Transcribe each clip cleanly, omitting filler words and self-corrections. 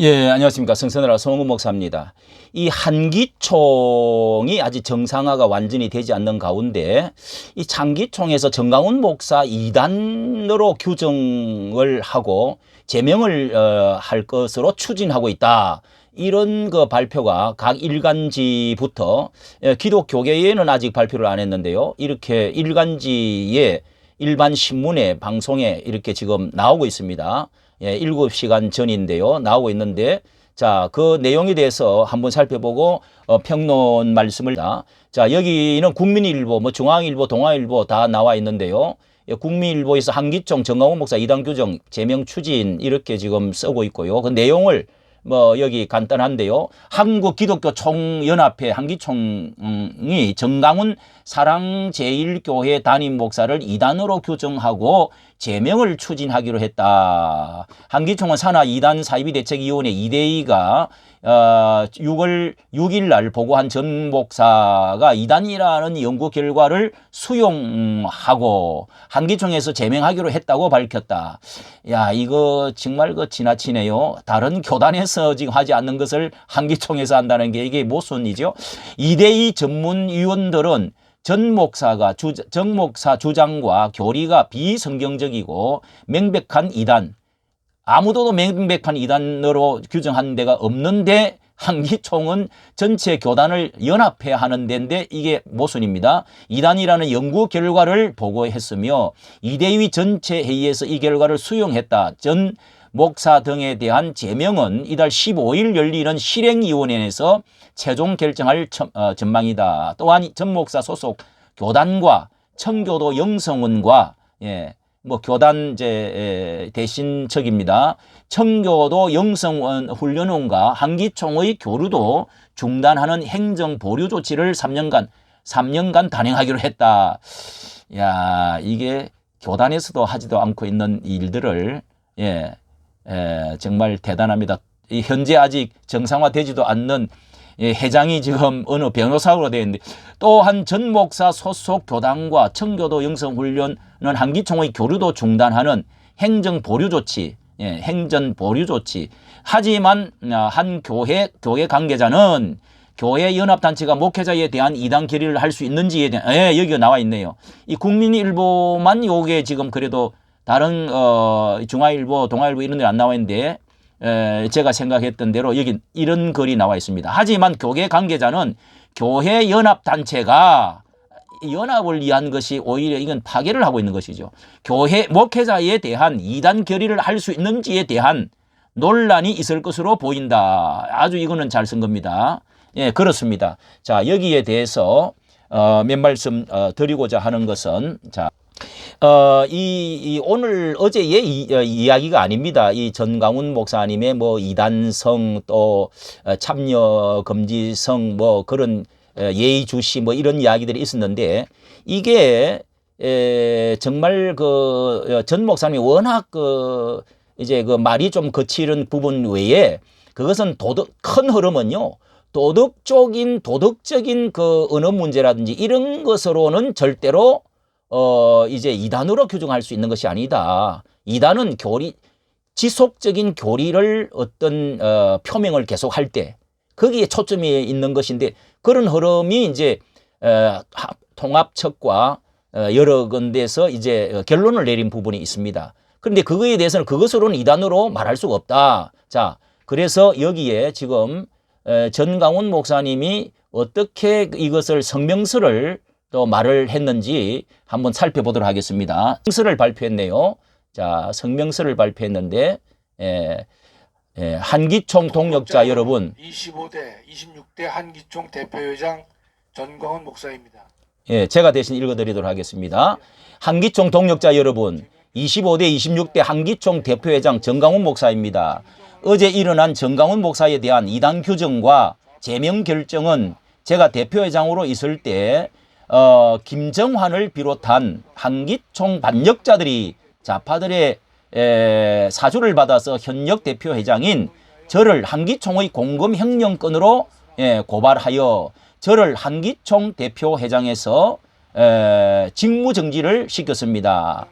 예, 안녕하십니까. 성선하라 송은 목사입니다. 이 한기총이 아직 정상화가 완전히 되지 않는 가운데 이 장기총에서 정강훈 목사 이단으로 규정을 하고 제명을 할 것으로 추진하고 있다. 이런 그 발표가 각 일간지부터 기독교계에는 아직 발표를 안 했는데요. 이렇게 일간지에 일반 신문에 방송에 이렇게 지금 나오고 있습니다. 예, 7시간 전인데요. 나오고 있는데, 자, 그 내용에 대해서 한번 살펴보고, 평론 말씀을, 자, 여기는 국민일보, 뭐 중앙일보, 동아일보 다 나와 있는데요. 예, 국민일보에서 한기총 정강훈 목사 이단 규정 제명 추진 이렇게 지금 쓰고 있고요. 그 내용을 뭐 여기 간단한데요. 한국기독교총연합회 한기총이 정강훈 사랑제일교회 담임 목사를 이단으로 규정하고 제명을 추진하기로 했다. 한기총은 산하 이단 사이비대책위원회 이대희가 6월 6일 날 보고한 전 목사가 이단이라는 연구 결과를 수용하고 한기총에서 제명하기로 했다고 밝혔다. 야, 이거 정말 그 지나치네요. 다른 교단에서 지금 하지 않는 것을 한기총에서 한다는 게 이게 모순이죠. 이대희 전문위원들은 전 목사가 정 목사 주장과 교리가 비성경적이고 명백한 이단, 아무도 명백한 이단으로 규정한 데가 없는데 한기총은 전체 교단을 연합해야 하는 데인데 이게 모순입니다. 이단이라는 연구 결과를 보고했으며 이대위 전체 회의에서 이 결과를 수용했다. 전 목사 등에 대한 제명은 이달 15일 열리는 실행위원회에서 최종 결정할 전망이다. 또한 전 목사 소속 교단과 청교도 영성원과 뭐 교단 대신척입니다. 청교도 영성원 훈련원과 한기총의 교류도 중단하는 행정 보류 조치를 3년간 단행하기로 했다. 야, 이게 교단에서도 하지도 않고 있는 일들을 정말 대단합니다. 현재 아직 정상화되지도 않는 회장이 지금 어느 변호사로 되어 있는데 또한 전 목사 소속 교단과 청교도 영성훈련은 한기총의 교류도 중단하는 행정 보류 조치, 행정 보류 조치. 하지만 한 교회 관계자는 교회 연합단체가 목회자에 대한 이단 결의를 할 수 있는지에 대한 여기가 나와 있네요. 이 국민일보만 요게 지금 그래도 다른 중앙일보, 동아일보 이런 데 안 나와 있는데 제가 생각했던 대로 여기 이런 글이 나와 있습니다. 하지만 교계 관계자는 교회 연합단체가 연합을 위한 것이 오히려 이건 파괴를 하고 있는 것이죠. 교회 목회자에 대한 이단 결의를 할 수 있는지에 대한 논란이 있을 것으로 보인다. 아주 이거는 잘 쓴 겁니다. 예, 그렇습니다. 자, 여기에 대해서 몇 말씀 드리고자 하는 것은 자. 오늘 어제의 이야기가 아닙니다. 이 전강훈 목사님의 뭐 이단성 또 참여 금지성 뭐 그런 예의주시 뭐 이런 이야기들이 있었는데 이게 정말 그 전 목사님이 워낙 이제 그 말이 좀 거칠은 부분 외에 그것은 큰 흐름은요. 도덕적인 그 언어 문제라든지 이런 것으로는 절대로 이제 이단으로 규정할 수 있는 것이 아니다. 이단은 지속적인 교리를 어떤 표명을 계속할 때 거기에 초점이 있는 것인데 그런 흐름이 이제 통합측과 여러 군데에서 이제 결론을 내린 부분이 있습니다. 그런데 그거에 대해서는 그것으로는 이단으로 말할 수가 없다. 자, 그래서 여기에 지금 전강훈 목사님이 어떻게 이것을 성명서를 또 말을 했는지 한번 살펴보도록 하겠습니다. 성명서를 발표했네요. 자, 성명서를 발표했는데 한기총 동력자 여러분 25대, 26대 한기총 대표회장 전광훈 목사입니다. 예, 제가 대신 읽어드리도록 하겠습니다. 한기총 동력자 여러분 25대, 26대 한기총 대표회장 전광훈 목사입니다. 어제 일어난 전광훈 목사에 대한 이단 규정과 제명 결정은 제가 대표회장으로 있을 때 김정환을 비롯한 한기총 반역자들이 좌파들의 사주를 받아서 현역 대표회장인 저를 한기총의 공금횡령건으로 고발하여 저를 한기총 대표회장에서 직무정지를 시켰습니다.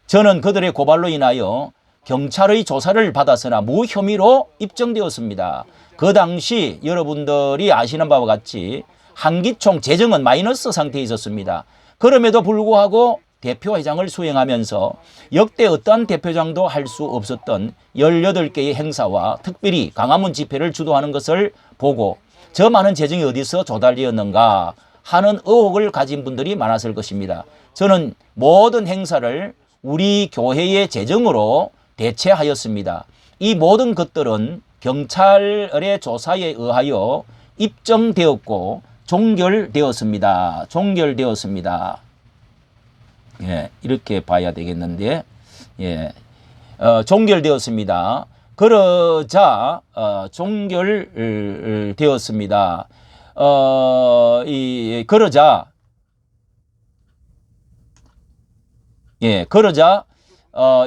저는 그들의 고발로 인하여 경찰의 조사를 받았으나 무혐의로 입증되었습니다. 그 당시 여러분들이 아시는 바와 같이 한기총 재정은 마이너스 상태에 있었습니다. 그럼에도 불구하고 대표회장을 수행하면서 역대 어떠한 대표장도 할 수 없었던 18개의 행사와 특별히 광화문 집회를 주도하는 것을 보고 저 많은 재정이 어디서 조달되었는가 하는 의혹을 가진 분들이 많았을 것입니다. 저는 모든 행사를 우리 교회의 재정으로 대체하였습니다. 이 모든 것들은 경찰의 조사에 의하여 입증되었고 종결되었습니다. 종결되었습니다. 예, 이렇게 봐야 되겠는데, 예, 종결되었습니다. 그러자 종결되었습니다. 그러자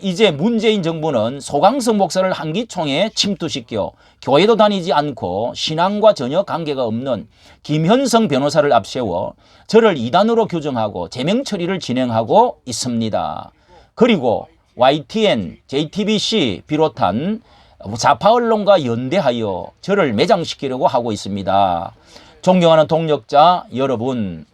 이제 문재인 정부는 소강석 목사를 한기총에 침투시켜 교회도 다니지 않고 신앙과 전혀 관계가 없는 김현성 변호사를 앞세워 저를 이단으로 규정하고 제명 처리를 진행하고 있습니다. 그리고 YTN, JTBC 비롯한 좌파 언론과 연대하여 저를 매장시키려고 하고 있습니다. 존경하는 동력자 여러분,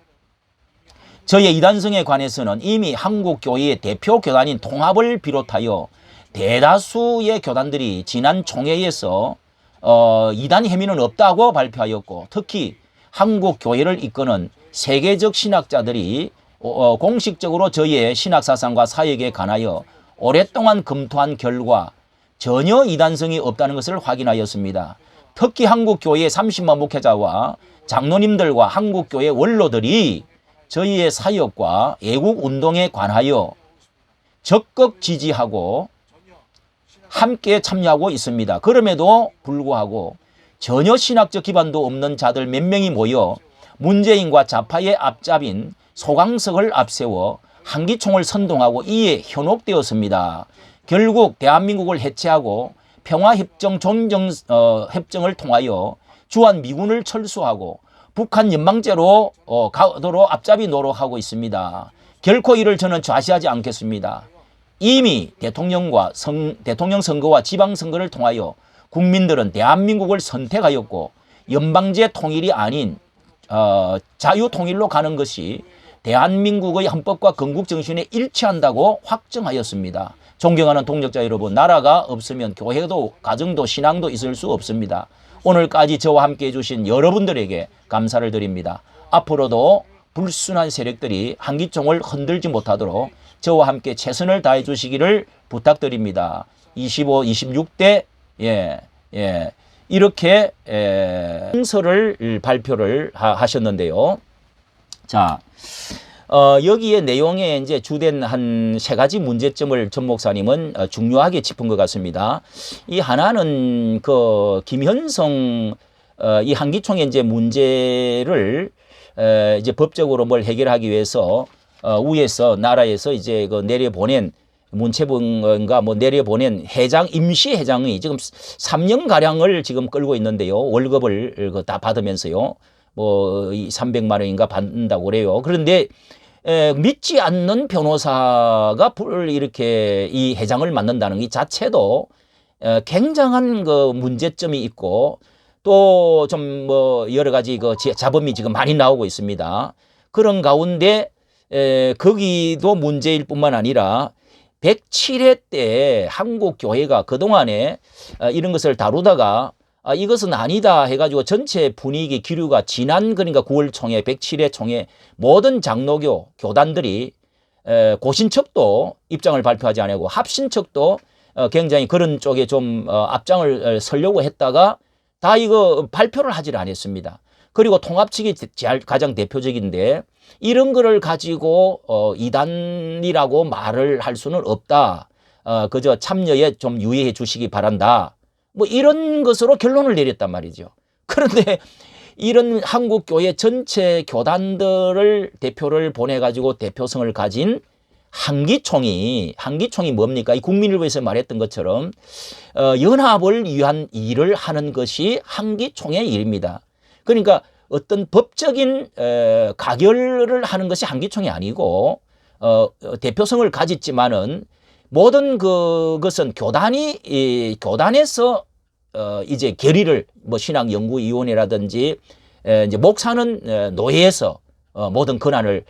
저의 이단성에 관해서는 이미 한국교회의 대표 교단인 통합을 비롯하여 대다수의 교단들이 지난 총회에서 이단 혐의는 없다고 발표하였고, 특히 한국교회를 이끄는 세계적 신학자들이 공식적으로 저희의 신학사상과 사역에 관하여 오랫동안 검토한 결과 전혀 이단성이 없다는 것을 확인하였습니다. 특히 한국교회의 30만 목회자와 장로님들과 한국교회 원로들이 저희의 사역과 애국운동에 관하여 적극 지지하고 함께 참여하고 있습니다. 그럼에도 불구하고 전혀 신학적 기반도 없는 자들 몇 명이 모여 문재인과 좌파의 앞잡인 소강석을 앞세워 한기총을 선동하고 이에 현혹되었습니다. 결국 대한민국을 해체하고 평화협정 협정을 통하여 주한미군을 철수하고 북한 연방제로 가도록 앞잡이 노력하고 있습니다. 결코 이를 저는 좌시하지 않겠습니다. 이미 대통령 선거와 지방선거를 통하여 국민들은 대한민국을 선택하였고 연방제 통일이 아닌 자유통일로 가는 것이 대한민국의 헌법과 건국정신에 일치한다고 확정하였습니다. 존경하는 동력자 여러분, 나라가 없으면 교회도 가정도 신앙도 있을 수 없습니다. 오늘까지 저와 함께 해주신 여러분들에게 감사를 드립니다. 앞으로도 불순한 세력들이 한기총을 흔들지 못하도록 저와 함께 최선을 다해 주시기를 부탁드립니다. 25, 26대 이렇게 행서를 발표를 하셨는데요. 자, 여기에 내용에 이제 주된 한 세 가지 문제점을 전 목사님은 중요하게 짚은 것 같습니다. 이 하나는 그 김현성 이 한기총의 이제 문제를 이제 법적으로 뭘 해결하기 위해서 위에서 나라에서 이제 그 내려보낸 문체부인가 뭐 내려보낸 회장 임시 회장이 지금 3년 가량을 지금 끌고 있는데요. 월급을 다 받으면서요. 뭐 300만 원인가 받는다고 그래요. 그런데 믿지 않는 변호사가 이렇게 이 회장을 맡는다는 이 자체도 굉장한 그 문제점이 있고 또 좀 뭐 여러 가지 그 잡음이 지금 많이 나오고 있습니다. 그런 가운데 거기도 문제일 뿐만 아니라 107회 때 한국 교회가 그동안에 이런 것을 다루다가 이것은 아니다 해가지고 전체 분위기 기류가 지난 그러니까 9월 총회 107회 총회 모든 장로교 교단들이 고신척도 입장을 발표하지 않고 합신척도 굉장히 그런 쪽에 좀 앞장을 서려고 했다가 다 이거 발표를 하질 않았습니다. 그리고 통합 측이 가장 대표적인데 이런 거를 가지고 이단이라고 말을 할 수는 없다. 그저 참여에 좀 유의해 주시기 바란다. 뭐 이런 것으로 결론을 내렸단 말이죠. 그런데 이런 한국교회 전체 교단들을 대표를 보내가지고 대표성을 가진 한기총이 뭡니까? 이 국민을 위해서 말했던 것처럼 연합을 위한 일을 하는 것이 한기총의 일입니다. 그러니까 어떤 법적인 가결을 하는 것이 한기총이 아니고 대표성을 가졌지만은 모든 그것은 교단에서 이제 결의를 뭐 신학연구위원회라든지 이제 목사는 노예에서 모든 권한을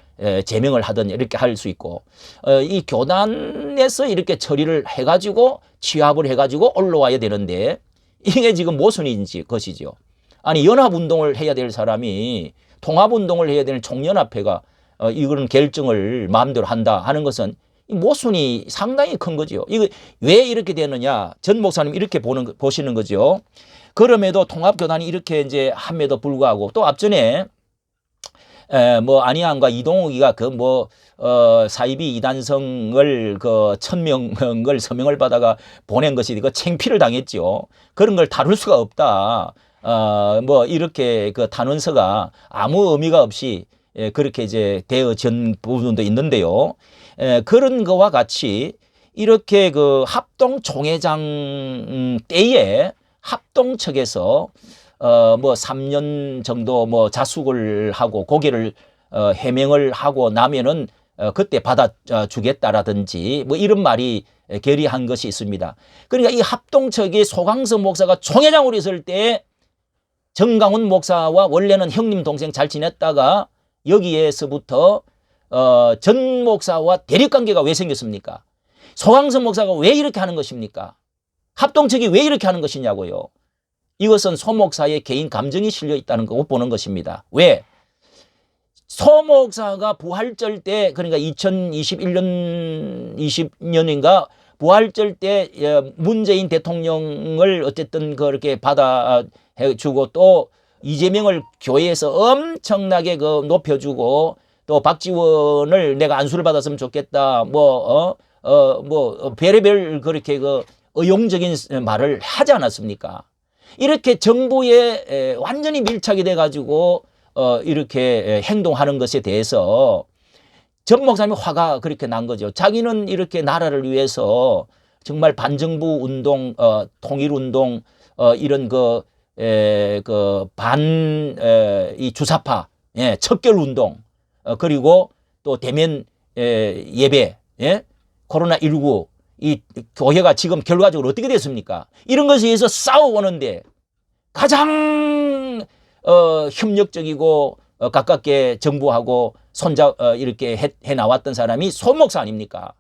제명을 하든 이렇게 할 수 있고 이 교단에서 이렇게 처리를 해가지고 취합을 해가지고 올라와야 되는데 이게 지금 모순인지 것이죠. 아니 연합운동을 해야 될 사람이 통합운동을 해야 되는 총연합회가 이런 결정을 마음대로 한다 하는 것은 모순이 상당히 큰 거죠. 이거 왜 이렇게 되느냐? 전 목사님 이렇게 보시는 거죠. 그럼에도 통합교단이 이렇게 이제 함에도 불구하고 또 앞전에 뭐 안희환과 이동욱이가 그 뭐 사이비 이단성을 그 1000명을 서명을 받아가 보낸 것이 그 챙피를 당했죠. 그런 걸 다룰 수가 없다. 뭐 이렇게 그 탄원서가 아무 의미가 없이 그렇게 이제 되어진 부분도 있는데요. 그런 거와 같이 이렇게 그 합동 총회장 때에 합동 측에서 뭐 3년 정도 뭐 자숙을 하고 고개를 해명을 하고 나면은 그때 받아주겠다라든지 뭐 이런 말이 결의한 것이 있습니다. 그러니까 이 합동측의 소강성 목사가 총회장으로 있을 때 정강훈 목사와 원래는 형님 동생 잘 지냈다가 여기에서부터 전 목사와 대립관계가 왜 생겼습니까? 소강성 목사가 왜 이렇게 하는 것입니까? 합동측이 왜 이렇게 하는 것이냐고요. 이것은 소 목사의 개인 감정이 실려 있다는 거 보는 것입니다. 왜? 소 목사가 부활절 때 그러니까 2021년 20년인가 부활절 때 문재인 대통령을 어쨌든 그렇게 받아주고 또 이재명을 교회에서 엄청나게 그 높여주고 또 박지원을 내가 안수를 받았으면 좋겠다 뭐 별의별 그렇게 그 의용적인 말을 하지 않았습니까? 이렇게 정부에 완전히 밀착이 돼 가지고 이렇게 행동하는 것에 대해서 전 목사님이 화가 그렇게 난 거죠. 자기는 이렇게 나라를 위해서 정말 반정부 운동, 통일 운동, 이런 이 주사파, 척결 운동, 그리고 또 대면 예배, 코로나19 이 교회가 지금 결과적으로 어떻게 됐습니까? 이런 것에 의해서 싸워오는데 가장 협력적이고 가깝게 정부하고 손잡 이렇게 해 나왔던 사람이 소 목사 아닙니까?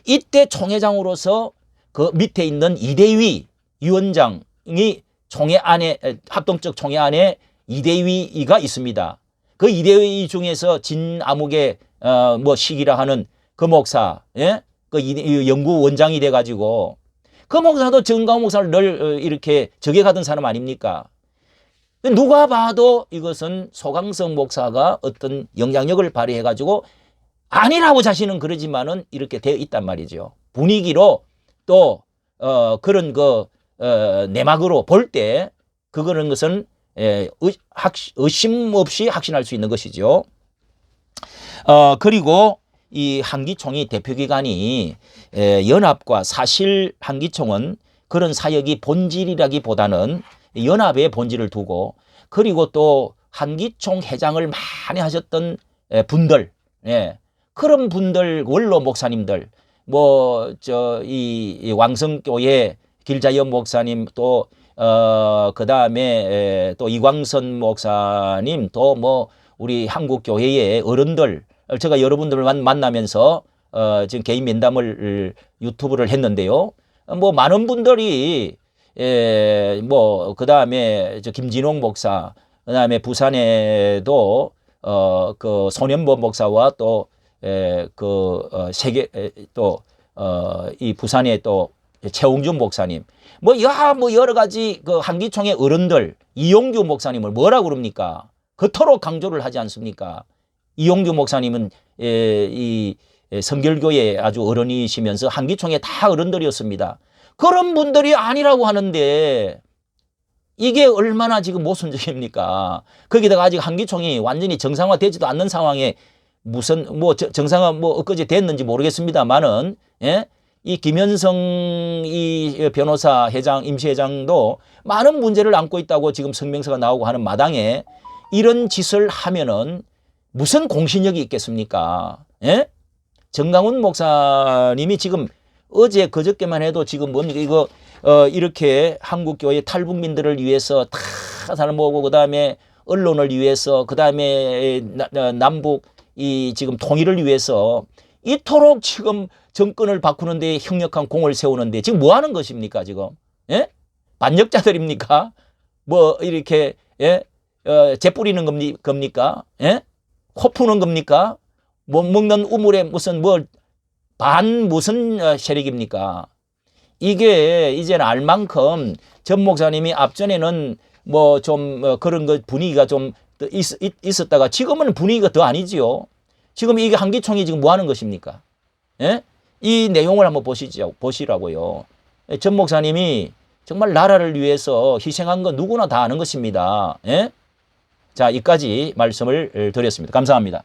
이때 총회장으로서 그 밑에 있는 이대위 위원장이 총회 안에 합동적 총회 안에 이대위가 있습니다. 그 이대위 중에서 진아무개 뭐 시기라 하는 그 목사, 그 연구원장이 돼가지고 그 목사도 정강훈 목사를 늘 이렇게 저격하던 사람 아닙니까? 누가 봐도 이것은 소강성 목사가 어떤 영향력을 발휘해가지고 아니라고 자신은 그러지만은 이렇게 되어 있단 말이죠. 분위기로 또 그런 내막으로 볼 때 그거는 것은 의심 없이 확신할 수 있는 것이죠. 그리고 이 한기총이 대표기관이 연합과 사실 한기총은 그런 사역이 본질이라기보다는 연합의 본질을 두고 그리고 또 한기총 회장을 많이 하셨던 분들, 그런 분들 원로 목사님들 이 왕성교회 길자연 목사님 또 그다음에 또 이광선 목사님 또 뭐 우리 한국교회의 어른들 제가 여러분들을 만나면서 지금 개인 면담을 유튜브를 했는데요. 뭐 많은 분들이 뭐 그다음에 저 김진홍 목사 그다음에 부산에도 그 손현보 목사와 또 세계 또 이 부산에 또 최홍준 목사님 뭐 여러 가지 그 한기총의 어른들 이용규 목사님을 뭐라고 그럽니까? 그토록 강조를 하지 않습니까? 이용규 목사님은 이 성결교회 아주 어른이시면서 한기총의 다 어른들이었습니다. 그런 분들이 아니라고 하는데 이게 얼마나 지금 모순적입니까? 거기다가 아직 한기총이 완전히 정상화되지도 않는 상황에 무슨 뭐 정상화 뭐 엊그제 됐는지 모르겠습니다만은 이 김현성 이 변호사 회장 임시회장도 많은 문제를 안고 있다고 지금 성명서가 나오고 하는 마당에 이런 짓을 하면은 무슨 공신력이 있겠습니까? 정강훈 목사님이 지금 어제 그저께만 해도 지금 뭡니까 이거 이렇게 한국교회 탈북민들을 위해서 다 사람 모으고 그다음에 언론을 위해서 그다음에 남북 이 지금 통일을 위해서 이토록 지금 정권을 바꾸는데 형력한 공을 세우는데 지금 뭐 하는 것입니까 지금? 예? 반역자들입니까? 뭐 이렇게 재 뿌리는 겁니까? 예? 코 푸는 겁니까? 뭐 먹는 우물에 무슨 무슨 세력입니까? 이게 이제는 알 만큼 전 목사님이 앞전에는 뭐 좀 그런 거 분위기가 좀 있었다가 지금은 분위기가 더 아니지요. 지금 이게 한기총이 지금 뭐 하는 것입니까? 예? 이 내용을 한번 보시라고요. 전 목사님이 정말 나라를 위해서 희생한 거 누구나 다 아는 것입니다. 예? 자, 여기까지 말씀을 드렸습니다. 감사합니다.